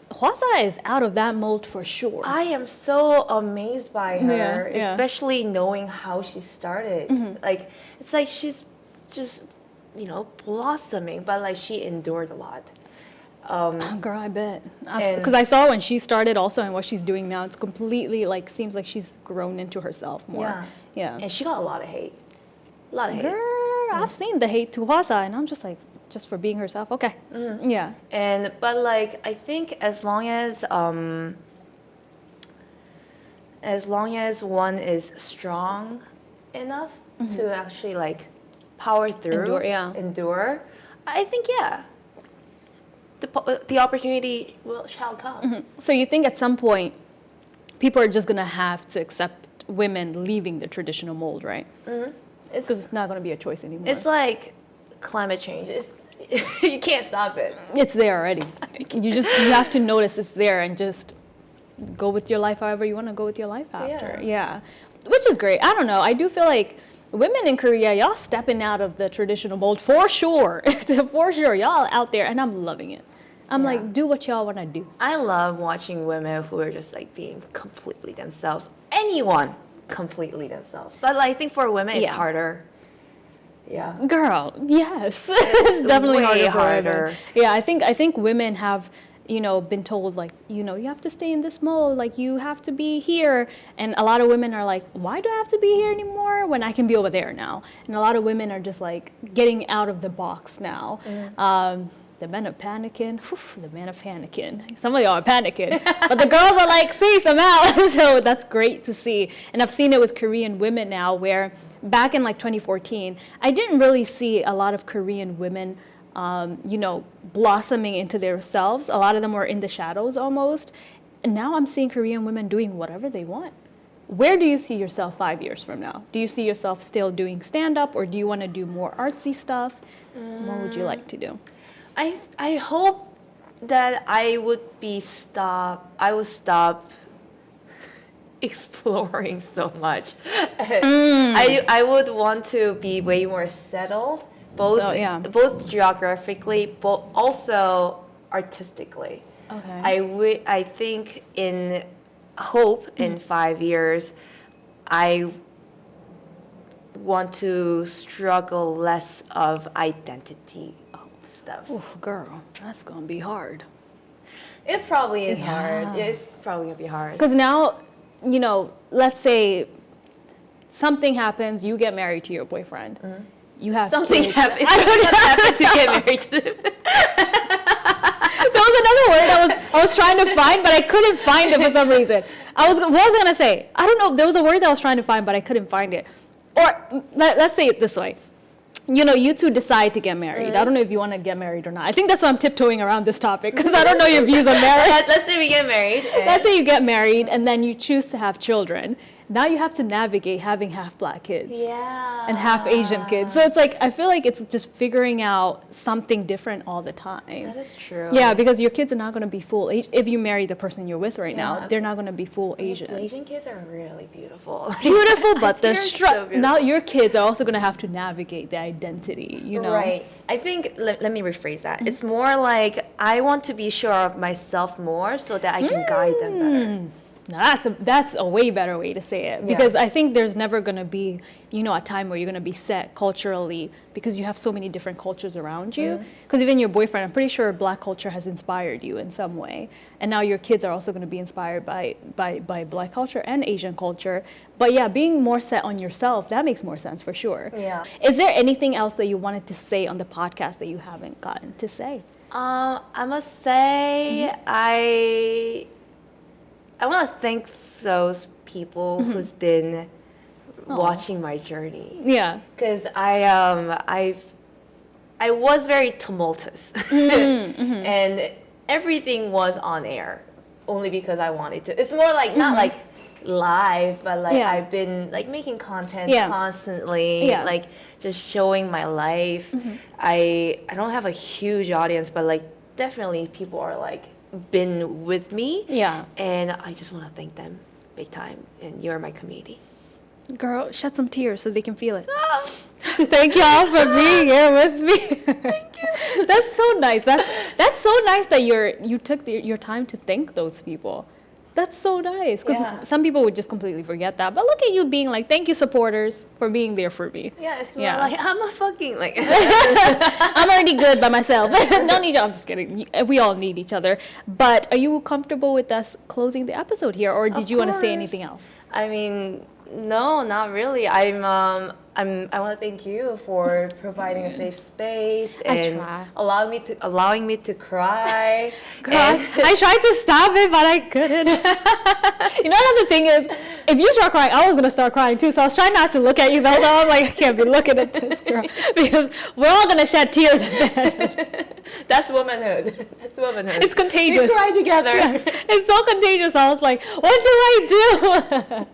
Hwasa is out of that mold for sure. I am so amazed by her, Yeah. especially knowing how she started. Like, it's like she's just, you know, blossoming, but like she endured a lot. Girl, I bet. And- Because I saw when she started also and what she's doing now, it's completely like, seems like she's grown into herself more. Yeah. And she got a lot of hate. A lot of hate. Girl, I've seen the hate to Hwasa and I'm just like, just for being herself, okay. Yeah. And but like I think as long as one is strong enough to actually like power through, endure, I think the opportunity shall come. So you think at some point people are just gonna have to accept women leaving the traditional mold, right? Because it's not gonna be a choice anymore. It's like climate change. It's you can't stop it. It's there already. You have to notice it's there and just go with your life however you want to go with your life after. Yeah. Which is great. I don't know. I do feel like women in Korea, y'all stepping out of the traditional mold for sure. For sure. Y'all out there and I'm loving it. I'm like, do what y'all want to do. I love watching women who are just like being completely themselves. Anyone completely themselves. But like, I think for women it's harder. Yeah. Girl, yes. It's definitely way harder. Yeah, I think women have, you know, been told like, you know, you have to stay in this mold, like you have to be here. And a lot of women are like, why do I have to be here anymore when I can be over there now? And a lot of women are just like getting out of the box now. The men are panicking. Whew, the men are panicking. Some of y'all are panicking. But the girls are like, peace, I'm out. So that's great to see. And I've seen it with Korean women now where back in like 2014, I didn't really see a lot of Korean women, you know, blossoming into themselves. A lot of them were in the shadows almost. And now I'm seeing Korean women doing whatever they want. Where do you see yourself 5 years from now? Do you see yourself still doing stand-up or do you want to do more artsy stuff? What would you like to do? I hope that I would stop exploring so much. I would want to be way more settled, both geographically, but also artistically. Okay. I think in 5 years, I want to struggle less of identity stuff. Oof, girl, that's gonna be hard. It probably is hard. It's probably gonna be hard. Because now, you know, let's say something happens, you get married to your boyfriend. You have Something kids. happens. What happened to get married to them? There was another word I was trying to find, but I couldn't find it for some reason. What was I gonna say? I don't know. There was a word that I was trying to find, but I couldn't find it. Or let's say it this way. You know, you two decide to get married. I don't know if you want to get married or not. I think that's why I'm tiptoeing around this topic because I don't know your views on marriage. Let's say we get married. Let's say you get married and then you choose to have children. Now you have to navigate having half black kids. And half Asian kids. So it's like, I feel like it's just figuring out something different all the time. That is true. Yeah, because your kids are not going to be full Asian. If you marry the person you're with right now, they're not going to be full Asian. Asian kids are really beautiful. Beautiful, but they're so now your kids are also going to have to navigate the identity, you know? Right. I think, let me rephrase that. It's more like I want to be sure of myself more so that I can guide them better. Now that's a way better way to say it, because I think there's never going to be, a time where you're going to be set culturally, because you have so many different cultures around you. Because even your boyfriend, I'm pretty sure Black culture has inspired you in some way, and now your kids are also going to be inspired by Black culture and Asian culture. But yeah, being more set on yourself, that makes more sense for sure. Yeah. Is there anything else that you wanted to say on the podcast that you haven't gotten to say? I must say, I want to thank those people who's been watching my journey. Yeah. Because I was very tumultuous, and everything was on air only because I wanted to. It's more like not like live, but like I've been like making content constantly, like just showing my life. I don't have a huge audience, but like definitely people are like been with me. Yeah. And I just want to thank them big time, and you're my community. Girl, shed some tears so they can feel it. Thank y'all for being here with me. Thank you. That's so nice. That's so nice that you took your time to thank those people. That's so nice, because some people would just completely forget that. But look at you being like, thank you, supporters, for being there for me. Yeah, it's more like, I'm a fucking, like... I'm already good by myself. Don't need you. I'm just kidding. We all need each other. But are you comfortable with us closing the episode here, or did you want to say anything else? I mean, no, not really. I want to thank you for providing a safe space and allowing me to cry. Girl, I tried to stop it, but I couldn't. The thing is, if you start crying, I was gonna start crying too. So I was trying not to look at you. So I was like, I can't be looking at this girl, because we're all gonna shed tears at the end. That's womanhood. That's womanhood. It's contagious. We cry together. Yes. It's so contagious. I was like, what do I do?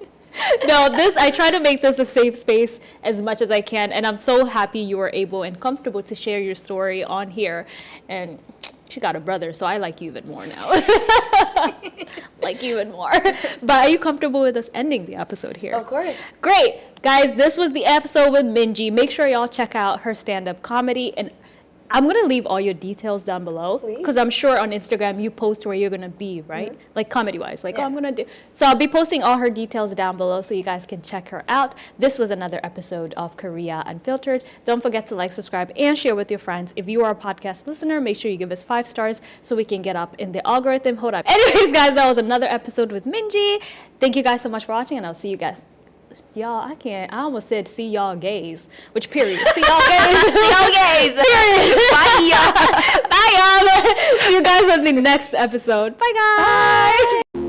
No, I try to make this a safe space as much as I can, and I'm so happy you were able and comfortable to share your story on here. And she got a brother, so I like you even more now. Like you even more. But are you comfortable with us ending the episode here? Of course. Great. Guys, this was the episode with Minji. Make sure y'all check out her stand-up comedy, and I'm going to leave all your details down below, because I'm sure on Instagram you post where you're going to be, right? Like comedy-wise, like, I'm going to do. So I'll be posting all her details down below so you guys can check her out. This was another episode of Korea Unfiltered. Don't forget to like, subscribe, and share with your friends. If you are a podcast listener, make sure you give us 5 stars so we can get up in the algorithm. Hold up. Anyways, guys, that was another episode with Minji. Thank you guys so much for watching, and I'll see you guys. Y'all, I almost said see y'all gays, which period. See y'all gays. See y'all gays. Period. Bye, y'all. Bye, y'all. See you guys on the next episode. Bye, guys. Bye.